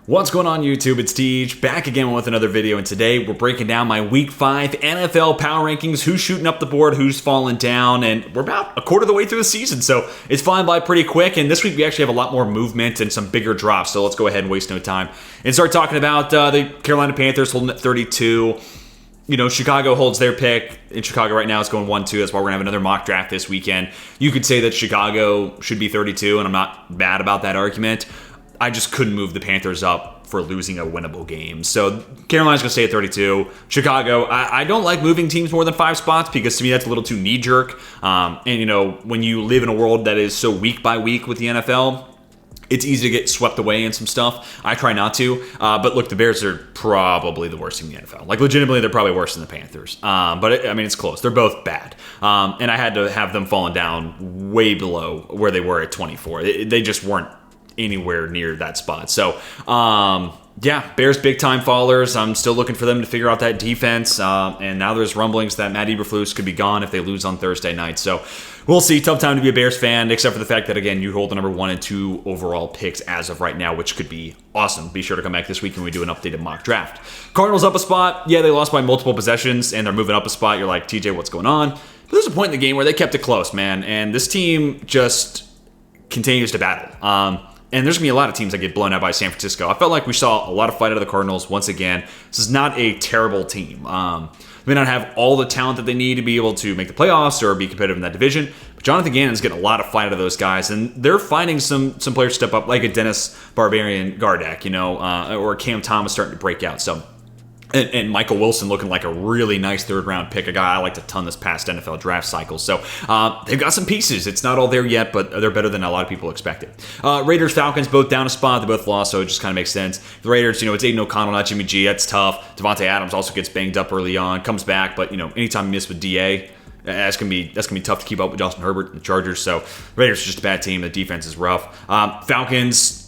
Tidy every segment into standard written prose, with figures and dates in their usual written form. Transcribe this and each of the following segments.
What's going on YouTube? It's Deej, back again with another video, and today we're breaking down my Week 5 NFL power rankings, who's shooting up the board, who's falling down, and we're about a quarter of the way through the season, so it's flying by pretty quick, and this week we actually have a lot more movement and some bigger drops, so let's go ahead and waste no time and start talking about the Carolina Panthers holding at 32. You know, Chicago holds their pick. In Chicago right now, it's going 1-2. That's why we're going to have another mock draft this weekend. You could say that Chicago should be 32, and I'm not mad about that argument. I just couldn't move the Panthers up for losing a winnable game. So Carolina's going to stay at 32. Chicago, I don't like moving teams more than 5 spots because to me that's a little too knee-jerk. And, you know, when you live in a world that is so week by week with the NFL, it's easy to get swept away in some stuff. I try not to. But look, the Bears are probably the worst team in the NFL. Like, legitimately, they're probably worse than the Panthers. But, I mean, it's close. They're both bad. And I had to have them falling down way below where they were at 24. They just weren't anywhere near that spot. So, yeah, Bears big time fallers. I'm still looking for them to figure out that defense. And now there's rumblings that Matt Eberflus could be gone if they lose on Thursday night. So we'll see. Tough time to be a Bears fan, except for the fact that, again, you hold the number 1 and 2 overall picks as of right now, which could be awesome. Be sure to come back this week when we do an updated mock draft. Cardinals up a spot. Yeah, they lost by multiple possessions, and they're moving up a spot. You're like, TJ, what's going on? But there's a point in the game where they kept it close, man. And this team just continues to battle. And there's going to be a lot of teams that get blown out by San Francisco. I felt like we saw a lot of fight out of the Cardinals once again. This is not a terrible team. They may not have all the talent that they need to be able to make the playoffs or be competitive in that division, but Jonathan Gannon's getting a lot of fight out of those guys, and they're finding some players step up, like a Dennis Barbarian Gardeck, you know, or Cam Thomas starting to break out. So. And Michael Wilson looking like a really nice third-round pick, a guy I liked a ton this past NFL draft cycle. So they've got some pieces. It's not all there yet, but they're better than a lot of people expected. Raiders, Falcons, both down a spot. They both lost, so it just kind of makes sense. The Raiders, you know, it's Aiden O'Connell, not Jimmy G. That's tough. Devontae Adams also gets banged up early on, comes back, but, you know, anytime you miss with DA, that's gonna be tough to keep up with Justin Herbert and the Chargers. So Raiders are just a bad team. The defense is rough. Falcons.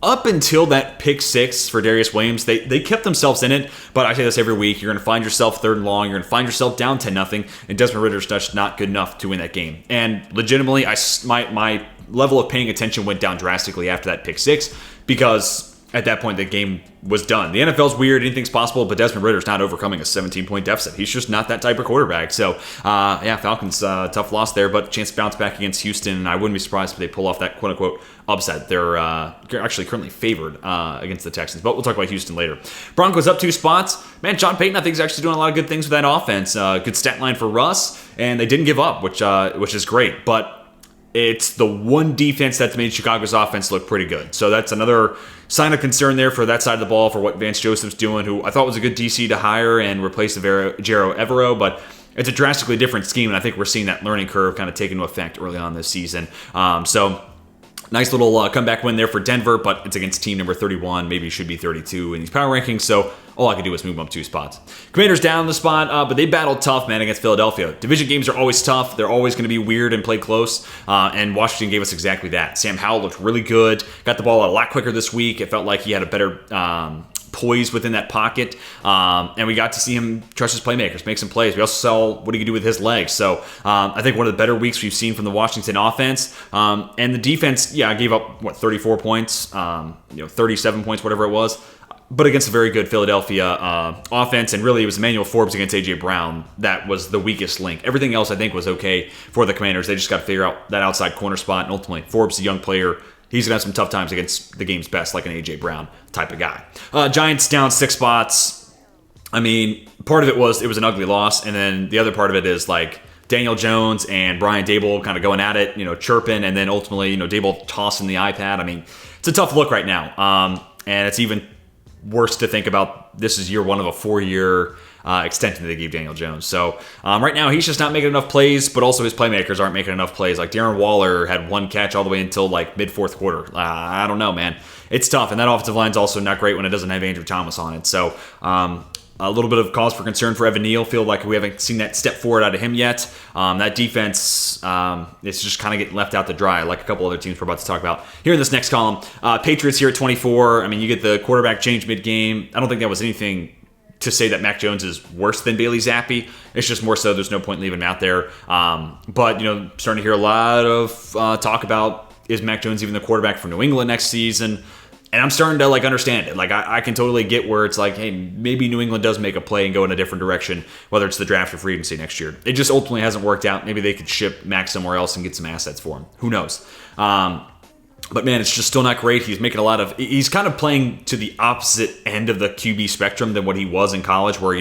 Up until that pick 6 for Darius Williams, they kept themselves in it, but I say this every week, you're going to find yourself 3rd and long, you're going to find yourself down 10-0, and Desmond Ridder's just not good enough to win that game. And legitimately, my level of paying attention went down drastically after that pick 6, because at that point, the game was done. The NFL's weird, anything's possible, but Desmond Ridder's not overcoming a 17-point deficit. He's just not that type of quarterback. So, yeah, Falcons, tough loss there, but chance to bounce back against Houston, and I wouldn't be surprised if they pull off that quote-unquote upset. They're actually currently favored against the Texans, but we'll talk about Houston later. Broncos up 2 spots. Man, Sean Payton, I think, is actually doing a lot of good things with that offense. Good stat line for Russ, and they didn't give up, which is great, but it's the one defense that's made Chicago's offense look pretty good. So that's another sign of concern there for that side of the ball for what Vance Joseph's doing, who I thought was a good DC to hire and replace Jero Evero, but it's a drastically different scheme, and I think we're seeing that learning curve kind of take into effect early on this season. So nice little comeback win there for Denver, but it's against team number 31. Maybe it should be 32 in these power rankings, so all I could do was move them up 2 spots. Commanders down the spot, but they battled tough, man, against Philadelphia. Division games are always tough. They're always going to be weird and play close, and Washington gave us exactly that. Sam Howell looked really good. Got the ball out a lot quicker this week. It felt like he had a better poise within that pocket, and we got to see him trust his playmakers, make some plays. We also saw what he could do with his legs. So I think one of the better weeks we've seen from the Washington offense, and the defense, yeah, gave up 34 points, 37 points, whatever it was, but against a very good Philadelphia offense, and really it was Emmanuel Forbes against A.J. Brown that was the weakest link. Everything else I think was okay for the Commanders. They just got to figure out that outside corner spot, and ultimately Forbes, a young player, he's going to have some tough times against the game's best, like an A.J. Brown type of guy. Giants down 6 spots. I mean, part of it was an ugly loss, and then the other part of it is like Daniel Jones and Brian Daboll kind of going at it, chirping, and then ultimately, Daboll tossing the iPad. I mean, it's a tough look right now, and it's even worse to think about this is year 1 of a 4-year extension that they gave Daniel Jones. So right now he's just not making enough plays, but also his playmakers aren't making enough plays. Like Darren Waller had 1 catch all the way until like mid-4th quarter. I don't know, man. It's tough, and that offensive line's also not great when it doesn't have Andrew Thomas on it. So a little bit of cause for concern for Evan Neal. Feel like we haven't seen that step forward out of him yet. That defense is just kind of getting left out to dry, like a couple other teams we're about to talk about here in this next column. Patriots here at 24. I mean, you get the quarterback change mid-game. I don't think that was anything to say that Mac Jones is worse than Bailey Zappi. It's just more so there's no point leaving him out there. But, starting to hear a lot of talk about, is Mac Jones even the quarterback for New England next season? And I'm starting to understand it. I can totally get where it's hey, maybe New England does make a play and go in a different direction, whether it's the draft or free agency next year. It just ultimately hasn't worked out. Maybe they could ship Mac somewhere else and get some assets for him. Who knows? But man, it's just still not great. He's kind of playing to the opposite end of the QB spectrum than what he was in college, where,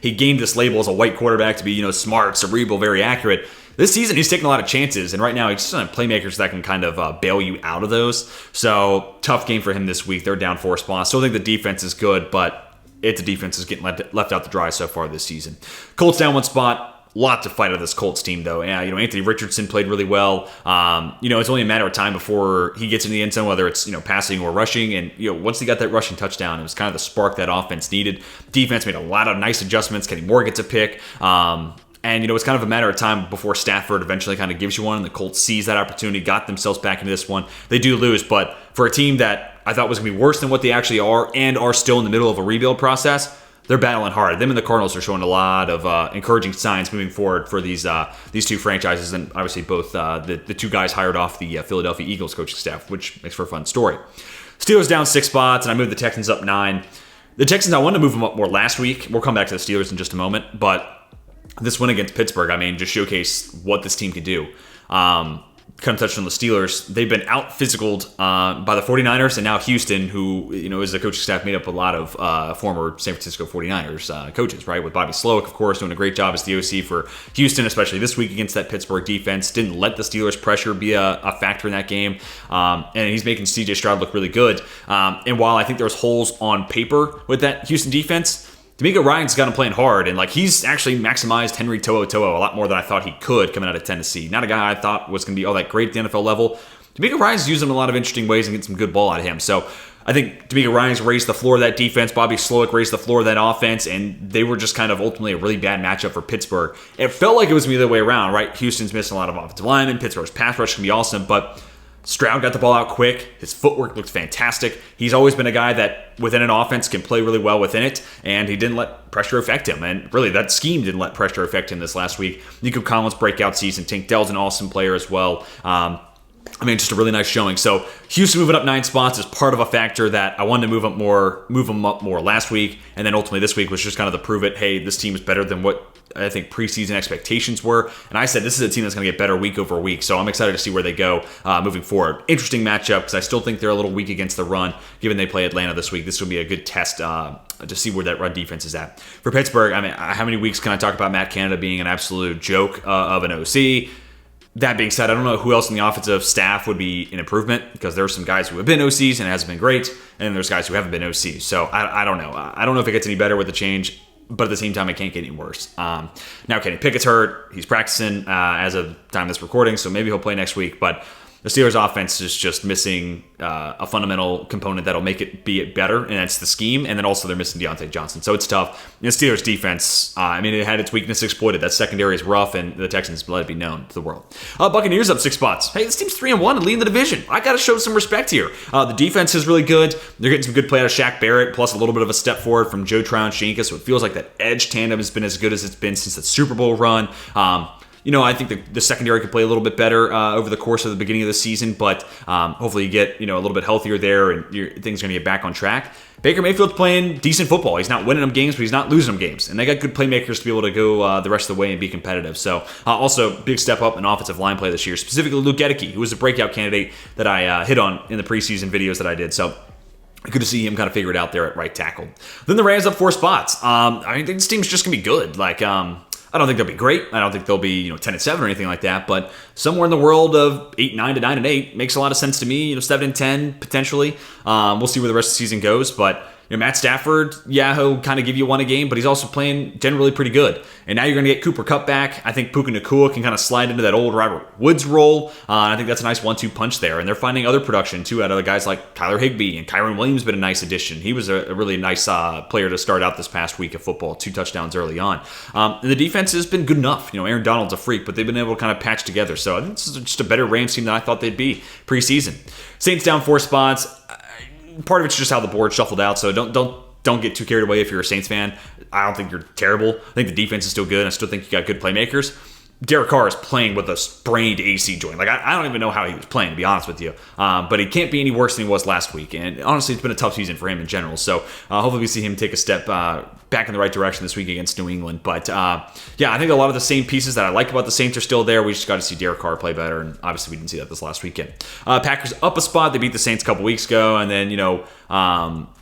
he gained this label as a white quarterback to be, smart, cerebral, very accurate. This season, he's taking a lot of chances, and right now, he's just on playmakers that can kind of bail you out of those. So, tough game for him this week. They're down 4 spots. Still think the defense is good, but the defense is getting left out to dry so far this season. Colts down 1 spot. Lot to fight out of this Colts team, though. Yeah, Anthony Richardson played really well. It's only a matter of time before he gets in the end zone, whether it's passing or rushing. And once he got that rushing touchdown, it was kind of the spark that offense needed. Defense made a lot of nice adjustments. Kenny Moore gets a pick. And, it's kind of a matter of time before Stafford eventually kind of gives you one, and the Colts seize that opportunity, got themselves back into this one. They do lose, but for a team that I thought was going to be worse than what they actually are and are still in the middle of a rebuild process, they're battling hard. Them and the Cardinals are showing a lot of encouraging signs moving forward for these two franchises, and obviously both the two guys hired off the Philadelphia Eagles coaching staff, which makes for a fun story. Steelers down 6 spots, and I moved the Texans up 9. The Texans, I wanted to move them up more last week. We'll come back to the Steelers in just a moment, but this win against Pittsburgh, just showcased what this team can do. Kind of touched on the Steelers. They've been out-physicaled by the 49ers, and now Houston, who is the coaching staff made up a lot of former San Francisco 49ers coaches, right? With Bobby Slowick, of course, doing a great job as the OC for Houston, especially this week against that Pittsburgh defense. Didn't let the Steelers' pressure be a factor in that game, and he's making C.J. Stroud look really good. And while I think there's holes on paper with that Houston defense, DeMeco Ryans got him playing hard, and he's actually maximized Henry To'oTo'o a lot more than I thought he could coming out of Tennessee. Not a guy I thought was going to be all that great at the NFL level. DeMeco Ryans used him in a lot of interesting ways and get some good ball out of him. So I think DeMeco Ryans raised the floor of that defense. Bobby Slowick raised the floor of that offense, and they were just kind of ultimately a really bad matchup for Pittsburgh. It felt like it was going to be the other way around, right? Houston's missing a lot of offensive linemen. Pittsburgh's pass rush can be awesome, but Stroud got the ball out quick. His footwork looked fantastic. He's always been a guy that within an offense can play really well within it, and he didn't let pressure affect him. And really, that scheme didn't let pressure affect him this last week. Nico Collins' breakout season. Tank Dell's an awesome player as well. Just a really nice showing. So Houston moving up 9 spots is part of a factor that I wanted to move them up more last week, and then ultimately this week was just kind of to prove it. Hey, this team is better than what I think preseason expectations were, and I said this is a team that's going to get better week over week. So I'm excited to see where they go moving forward. Interesting matchup because I still think they're a little weak against the run. Given they play Atlanta this week, this will be a good test to see where that run defense is at. For Pittsburgh, how many weeks can I talk about Matt Canada being an absolute joke of an OC? That being said, I don't know who else in the offensive staff would be an improvement because there are some guys who have been OCs and it hasn't been great, and then there's guys who haven't been OCs. So I don't know. I don't know if it gets any better with the change, but at the same time, it can't get any worse. Now, Kenny Pickett's hurt. He's practicing as of time of this recording, so maybe he'll play next week. But the Steelers' offense is just missing a fundamental component that'll make it better, and that's the scheme. And then also they're missing Deontay Johnson, so it's tough. The Steelers' defense, it had its weakness exploited. That secondary is rough, and the Texans let it be known to the world. Buccaneers up 6 spots. Hey, this team's 3-1 and leading the division. I got to show some respect here. The defense is really good. They're getting some good play out of Shaq Barrett, plus a little bit of a step forward from Joe Tryon-Shoyinka, so it feels like that edge tandem has been as good as it's been since the Super Bowl run. I think the secondary could play a little bit better over the course of the beginning of the season, but hopefully you get a little bit healthier there and things are going to get back on track. Baker Mayfield's playing decent football. He's not winning them games, but he's not losing them games. And they got good playmakers to be able to go the rest of the way and be competitive. So also big step up in offensive line play this year, specifically Luke Gedeke, who was a breakout candidate that I hit on in the preseason videos that I did. So good to see him kind of figure it out there at right tackle. Then the Rams up 4 spots. I think this team's just going to be good. I don't think they'll be great. I don't think they'll be 10-7 or anything like that. But somewhere in the world of 8-9 to 9-8 makes a lot of sense to me. 7-10 potentially. We'll see where the rest of the season goes. But Matt Stafford, he'll kind of give you one a game, but he's also playing generally pretty good. And now you're going to get Cooper Kupp back. I think Puka Nacua can kind of slide into that old Robert Woods role. I think that's a nice 1-2 punch there. And they're finding other production, too, out of the guys like Tyler Higbee. And Kyron Williams has been a nice addition. He was a really nice player to start out this past week of football. 2 touchdowns early on. And the defense has been good enough. Aaron Donald's a freak, but they've been able to kind of patch together. So I think this is just a better Rams team than I thought they'd be preseason. Saints down 4 spots. Part of it's just how the board shuffled out, so don't don't get too carried away if you're a Saints fan. I don't think you're terrible. I think the defense is still good. I still think you got good playmakers. Derek Carr is playing with a sprained AC joint. Like, I don't even know how he was playing, to be honest with you. But he can't be any worse than he was last week. And honestly, it's been a tough season for him in general. So hopefully we see him take a step back in the right direction this week against New England. But yeah, I think a lot of the same pieces that I like about the Saints are still there. We just got to see Derek Carr play better. And obviously we didn't see that this last weekend. Packers up a spot. They beat the Saints a couple weeks ago. And then,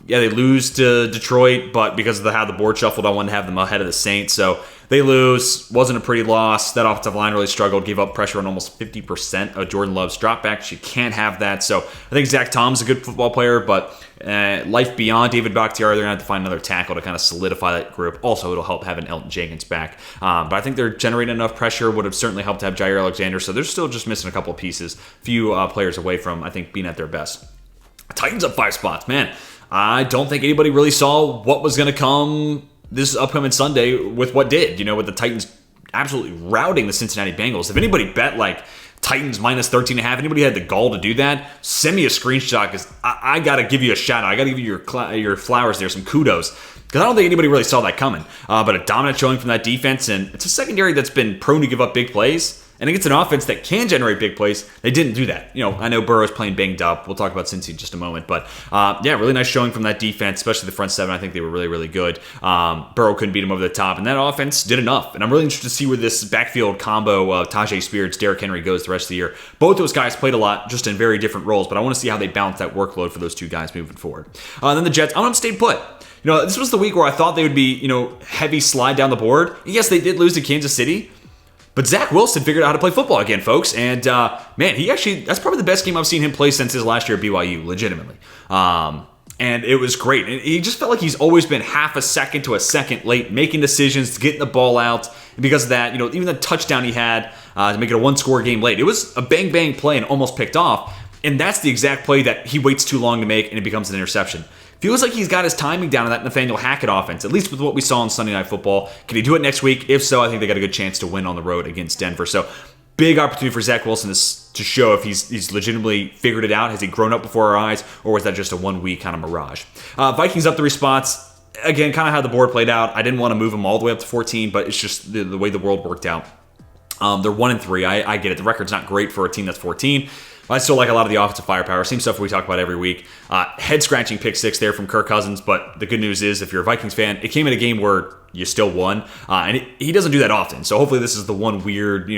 they lose to Detroit. But because of how the board shuffled, I wanted to have them ahead of the Saints. So they lose. Wasn't a pretty loss. That offensive line really struggled. Gave up pressure on almost 50% of Jordan Love's dropbacks. You can't have that. So I think Zach Tom's a good football player, but life beyond David Bakhtiari, they're going to have to find another tackle to kind of solidify that group. Also, it'll help having Elton Jenkins back. But I think they're generating enough pressure. Would have certainly helped to have Jair Alexander. So they're still just missing a couple of pieces. Few players away from, I think, being at their best. Titans up 5 spots. Man, I don't think anybody really saw what was going to come this upcoming Sunday with what did, with the Titans absolutely routing the Cincinnati Bengals. If anybody bet like Titans minus 13.5, anybody had the gall to do that, send me a screenshot because I got to give you a shout out. I got to give you your flowers there, some kudos. Because I don't think anybody really saw that coming. But a dominant showing from that defense, and it's a secondary that's been prone to give up big plays. And against an offense that can generate big plays, they didn't do that. I know Burrow's playing banged up. We'll talk about Cincy in just a moment. But really nice showing from that defense, especially the front seven. I think they were really, really good. Burrow couldn't beat him over the top. And that offense did enough. And I'm really interested to see where this backfield combo of Tajay Spears, Derrick Henry goes the rest of the year. Both those guys played a lot, just in very different roles. But I want to see how they balance that workload for those two guys moving forward. Then the Jets, I'm going to stay put. This was the week where I thought they would be, heavy slide down the board. And yes, they did lose to Kansas City. But Zach Wilson figured out how to play football again, folks. And, man, that's probably the best game I've seen him play since his last year at BYU, legitimately. And it was great. And he just felt like he's always been half a second to a second late, making decisions, getting the ball out. And because of that, even the touchdown he had to make it a one-score game late, it was a bang-bang play and almost picked off. And that's the exact play that he waits too long to make, and it becomes an interception. Feels like he's got his timing down on that Nathaniel Hackett offense, at least with what we saw on Sunday Night Football. Can he do it next week? If so, I think they got a good chance to win on the road against Denver. So big opportunity for Zach Wilson to show if he's legitimately figured it out. Has he grown up before our eyes, or was that just a one-week kind of mirage? Vikings up 3 spots. Again, kind of how the board played out. I didn't want to move them all the way up to 14, but it's just the way the world worked out. They're 1-3. I get it. The record's not great for a team that's 14. I still like a lot of the offensive firepower. Same stuff we talk about every week. Head-scratching pick 6 there from Kirk Cousins, but the good news is if you're a Vikings fan, it came in a game where you still won, and he doesn't do that often. So hopefully this is the one weird,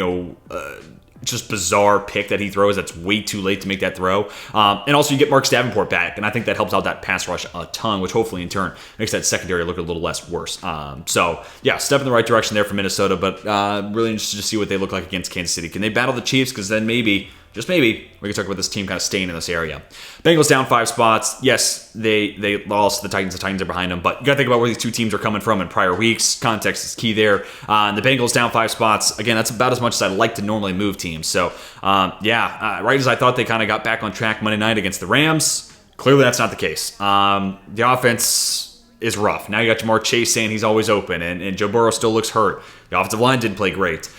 just bizarre pick that he throws that's way too late to make that throw. And also you get Mark Davenport back, and I think that helps out that pass rush a ton, which hopefully in turn makes that secondary look a little less worse. So yeah, step in the right direction there for Minnesota, but really interested to see what they look like against Kansas City. Can they battle the Chiefs? Because then maybe, just maybe, we can talk about this team kind of staying in this area. Bengals down 5 spots. Yes, they lost to the Titans. The Titans are behind them. But you got to think about where these two teams are coming from in prior weeks. Context is key there. The Bengals down 5 spots. Again, that's about as much as I like to normally move teams. So, right as I thought they kind of got back on track Monday night against the Rams, clearly that's not the case. The offense is rough. Now you got Jamar Chase saying he's always open, and Joe Burrow still looks hurt. The offensive line didn't play great.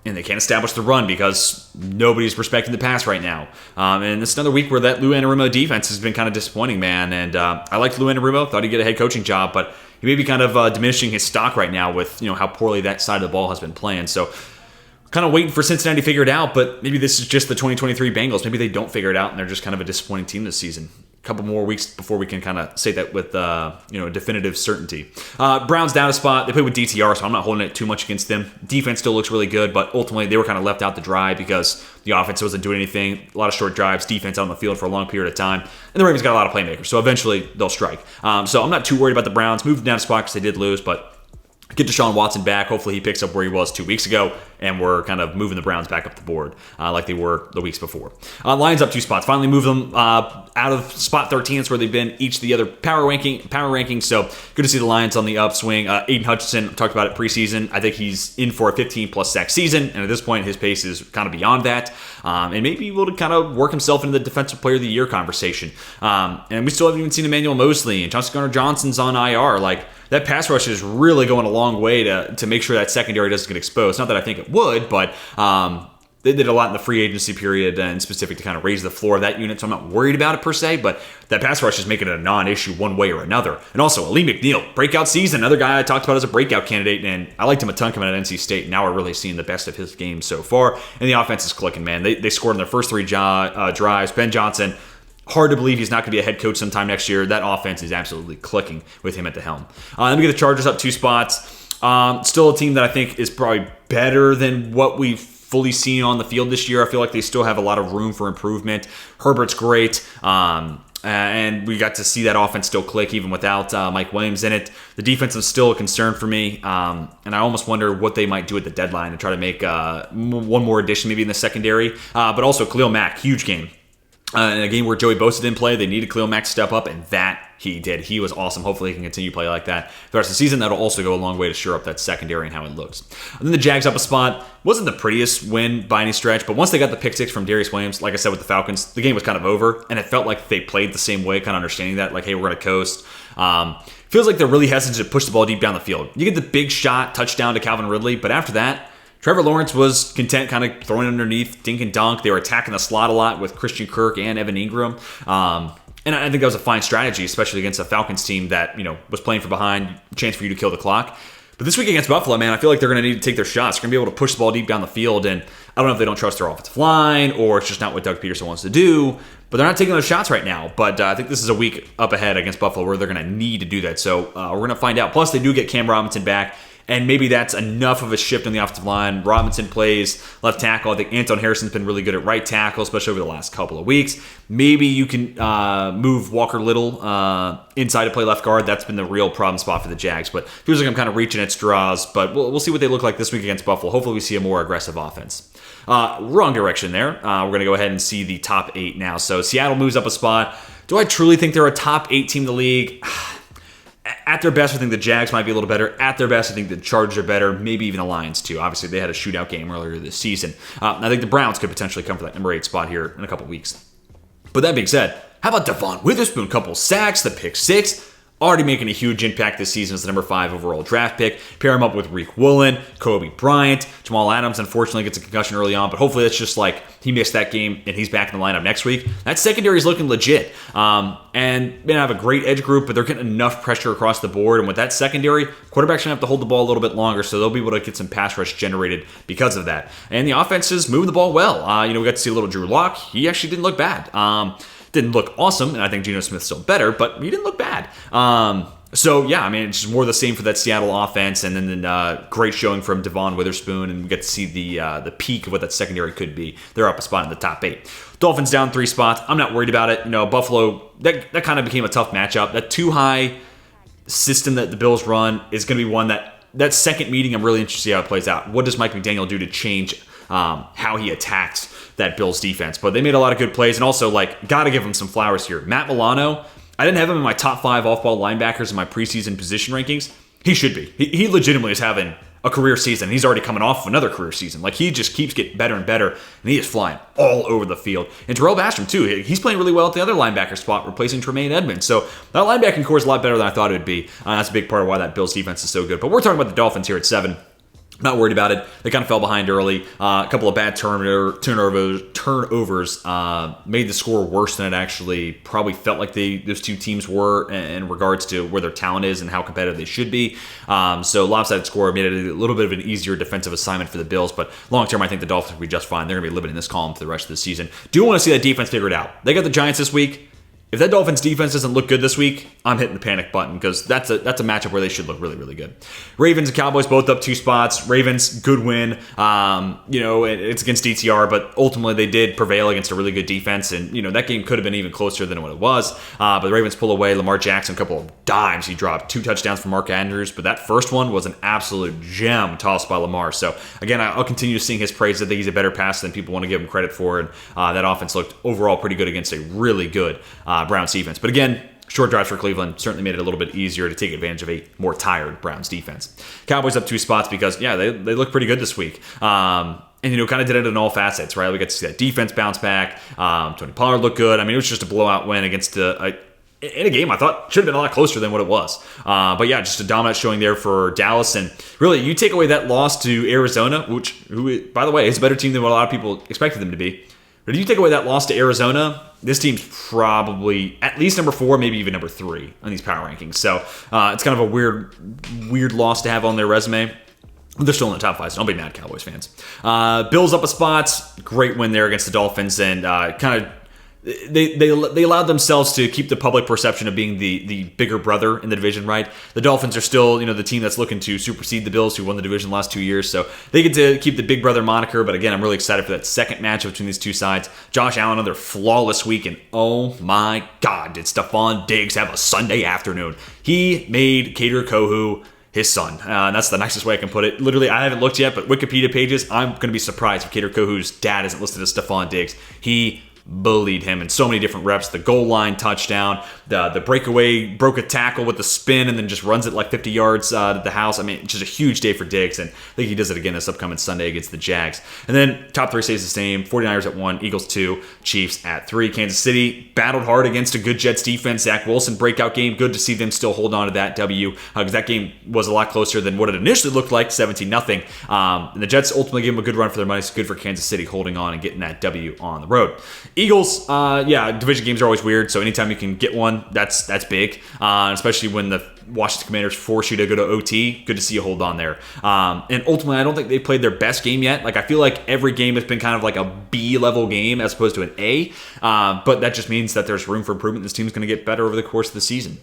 And they can't establish the run because nobody's respecting the pass right now. And it's another week where that Lou Anarumo defense has been kind of disappointing, man. And I liked Lou Anarumo, thought he'd get a head coaching job, but he may be kind of diminishing his stock right now with how poorly that side of the ball has been playing. So kind of waiting for Cincinnati to figure it out, but maybe this is just the 2023 Bengals. Maybe they don't figure it out and they're just kind of a disappointing team this season. Couple more weeks before we can kind of say that with definitive certainty. Browns down a spot. They played with DTR, so I'm not holding it too much against them. Defense still looks really good, but ultimately they were kind of left out to dry because the offense wasn't doing anything. A lot of short drives, defense out on the field for a long period of time, and the Ravens got a lot of playmakers, so eventually they'll strike. So I'm not too worried about the Browns. Moved down a spot because they did lose, but get Deshaun Watson back. Hopefully he picks up where he was 2 weeks ago, and we're kind of moving the Browns back up the board like they were the weeks before. Lions up 2 spots. Finally moved them out of spot 13. That's where they've been each of the other power rankings. So good to see the Lions on the upswing. Aiden Hutchinson, talked about it preseason. I think he's in for a 15-plus sack season, and at this point his pace is kind of beyond that. And maybe able to kind of work himself into the Defensive Player of the Year conversation. And we still haven't even seen Emmanuel Mosley, and Chauncey Gardner-Johnson's on IR. Like, that pass rush is really going a long way to make sure that secondary doesn't get exposed. Not that I think it would, but They did a lot in the free agency period and specific to kind of raise the floor of that unit, so I'm not worried about it per se, but that pass rush is making it a non-issue one way or another. And also, Ali McNeil, breakout season, another guy I talked about as a breakout candidate, and I liked him a ton coming out of NC State. Now we're really seeing the best of his game so far, and the offense is clicking, man. They scored in their first 3 drives. Ben Johnson, hard to believe he's not going to be a head coach sometime next year. That offense is absolutely clicking with him at the helm. Let me get the Chargers up 2 spots. Still a team that I think is probably better than what we've fully seen on the field this year. I feel like they still have a lot of room for improvement. Herbert's great. And we got to see that offense still click even without Mike Williams in it. The defense is still a concern for me, and I almost wonder what they might do at the deadline to try to make one more addition maybe in the secondary. But also Khalil Mack, huge game. In a game where Joey Bosa didn't play, they needed Khalil Mack to step up, and that he did. He was awesome. Hopefully he can continue to play like that for the rest of the season. That'll also go a long way to shore up that secondary and how it looks. And then the Jags up a spot. Wasn't the prettiest win by any stretch, but once they got the pick 6 from Darius Williams, like I said with the Falcons, the game was kind of over, and it felt like they played the same way, kind of understanding that, like, hey, we're going to coast. Feels like they're really hesitant to push the ball deep down the field. You get the big shot, touchdown to Calvin Ridley, but after that, Trevor Lawrence was content kind of throwing underneath, dink and dunk. They were attacking the slot a lot with Christian Kirk and Evan Ingram. And I think that was a fine strategy, especially against a Falcons team that, was playing from behind, chance for you to kill the clock. But this week against Buffalo, man, I feel like they're going to need to take their shots. They're going to be able to push the ball deep down the field, and I don't know if they don't trust their offensive line or it's just not what Doug Peterson wants to do, but they're not taking those shots right now. But I think this is a week up ahead against Buffalo where they're going to need to do that. So we're going to find out. Plus, they do get Cam Robinson back. And maybe that's enough of a shift in the offensive line. Robinson plays left tackle. I think Anton Harrison's been really good at right tackle, especially over the last couple of weeks. Maybe you can move Walker Little inside to play left guard. That's been the real problem spot for the Jags. But feels like I'm kind of reaching at straws. But we'll see what they look like this week against Buffalo. Hopefully we see a more aggressive offense. Wrong direction there. We're going to go ahead and see the top 8 now. So Seattle moves up a spot. Do I truly think they're a top 8 team in the league? At their best, I think the Jags might be a little better. At their best, I think the Chargers are better. Maybe even the Lions, too. Obviously, they had a shootout game earlier this season. I think the Browns could potentially come for that number 8 spot here in a couple weeks. But that being said, how about Devon Witherspoon? Couple sacks, the pick 6. Already making a huge impact this season as the number 5 overall draft pick. Pair him up with Reek Woolen, Kobe Bryant. Jamal Adams, unfortunately, gets a concussion early on, but hopefully that's just like he missed that game and he's back in the lineup next week. That secondary is looking legit. And they have a great edge group, but they're getting enough pressure across the board. And with that secondary, quarterbacks should have to hold the ball a little bit longer, so they'll be able to get some pass rush generated because of that. And the offense is moving the ball well. We got to see a little Drew Lock. He actually didn't look bad. Didn't look awesome, and I think Geno Smith's still better, but he didn't look bad. So, yeah, I mean, it's just more of the same for that Seattle offense, and then great showing from Devon Witherspoon, and we get to see the peak of what that secondary could be. They're up a spot in the top 8. Dolphins down 3 spots. I'm not worried about it. Buffalo, that kind of became a tough matchup. That too high system that the Bills run is going to be one that second meeting, I'm really interested to see how it plays out. What does Mike McDaniel do to change how he attacks that Bills defense? But they made a lot of good plays, and also, got to give him some flowers here. Matt Milano, I didn't have him in my top 5 off-ball linebackers in my preseason position rankings. He should be. He legitimately is having a career season. He's already coming off of another career season. He just keeps getting better and better, and he is flying all over the field. And Terrell Basham, too. He's playing really well at the other linebacker spot, replacing Tremaine Edmonds. So that linebacking core is a lot better than I thought it would be. That's a big part of wall that Bills defense is so good. But we're talking about the Dolphins here at 7. Not worried about it. They kind of fell behind early. A couple of bad turnovers made the score worse than it actually probably felt like those two teams were in regards to where their talent is and how competitive they should be. So lopsided score made it a little bit of an easier defensive assignment for the Bills. But long term, I think the Dolphins will be just fine. They're going to be living in this column for the rest of the season. Do want to see that defense figured out. They got the Giants this week. If that Dolphins defense doesn't look good this week, I'm hitting the panic button because that's a matchup where they should look really, really good. Ravens and Cowboys both up 2 spots. Ravens, good win. It's against DTR, but ultimately they did prevail against a really good defense, and that game could have been even closer than what it was. But the Ravens pull away. Lamar Jackson, a couple of dimes. He dropped 2 touchdowns from Mark Andrews, but that first one was an absolute gem tossed by Lamar. So again, I'll continue seeing his praise. I think he's a better passer than people want to give him credit for, and that offense looked overall pretty good against a really good Browns defense. But again, short drives for Cleveland certainly made it a little bit easier to take advantage of a more tired Browns defense. Cowboys up 2 spots because, they look pretty good this week. And, kind of did it in all facets, right? We got to see that defense bounce back. Tony Pollard looked good. I mean, it was just a blowout win against a in a game I thought should have been a lot closer than what it was. But yeah, just a dominant showing there for Dallas. And really, you take away that loss to Arizona, who, by the way, is a better team than what a lot of people expected them to be. But if you take away that loss to Arizona, this team's probably at least number 4, maybe even number 3 on these power rankings. So it's kind of a weird loss to have on their resume. They're still in the top 5, so don't be mad, Cowboys fans. Bills up a spot. Great win there against the Dolphins, and kind of they allowed themselves to keep the public perception of being the bigger brother in the division, right? The Dolphins are still, the team that's looking to supersede the Bills, who won the division the last 2 years, so they get to keep the big brother moniker. But again, I'm really excited for that second matchup between these two sides. Josh Allen, another flawless week, and oh my God, did Stephon Diggs have a Sunday afternoon. He made Kader Kohou his son. And that's the nicest way I can put it. Literally, I haven't looked yet, but Wikipedia pages, I'm going to be surprised if Kader Kohou's dad isn't listed as Stephon Diggs. He bullied him in so many different reps. The goal line touchdown, the breakaway, broke a tackle with the spin and then just runs it like 50 yards to the house. I mean, just a huge day for Diggs, and I think he does it again this upcoming Sunday against the Jags. And then top 3 stays the same. 49ers at 1, Eagles 2, Chiefs at 3. Kansas City battled hard against a good Jets defense. Zach Wilson breakout game. Good to see them still hold on to that W, because that game was a lot closer than what it initially looked like, 17-0. And the Jets ultimately gave them a good run for their money. It's good for Kansas City holding on and getting that W on the road. Eagles, division games are always weird, so anytime you can get one, that's big, especially when the Washington Commanders force you to go to OT. Good to see you hold on there. And ultimately, I don't think they played their best game yet. Like, I feel like every game has been kind of like a B-level game as opposed to an A, but that just means that there's room for improvement. This team's going to get better over the course of the season.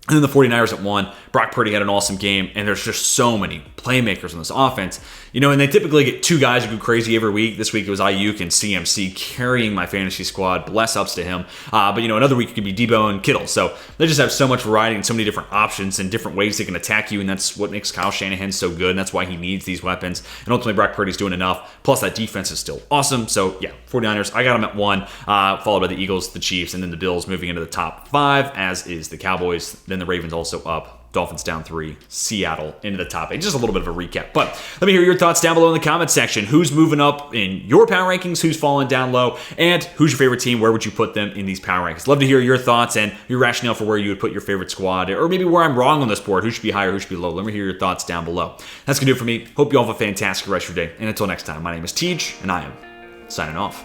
And then the 49ers at 1. Brock Purdy had an awesome game, and there's just so many playmakers on this offense. And they typically get 2 guys who go crazy every week. This week it was Ayuk and CMC carrying my fantasy squad. Bless ups to him. But another week it could be Debo and Kittle. So they just have so much variety and so many different options and different ways they can attack you, and that's what makes Kyle Shanahan so good, and that's why he needs these weapons. And ultimately, Brock Purdy's doing enough. Plus, that defense is still awesome. So, yeah, 49ers, I got them at 1, followed by the Eagles, the Chiefs, and then the Bills moving into the top 5, as is the Cowboys. Then the Ravens also up. Dolphins down 3, Seattle into the top 8. Just a little bit of a recap. But let me hear your thoughts down below in the comment section. Who's moving up in your power rankings? Who's falling down low? And who's your favorite team? Where would you put them in these power rankings? Love to hear your thoughts and your rationale for where you would put your favorite squad, or maybe where I'm wrong on this board. Who should be higher? Who should be low? Let me hear your thoughts down below. That's going to do it for me. Hope you all have a fantastic rest of your day. And until next time, my name is Tej, and I am signing off.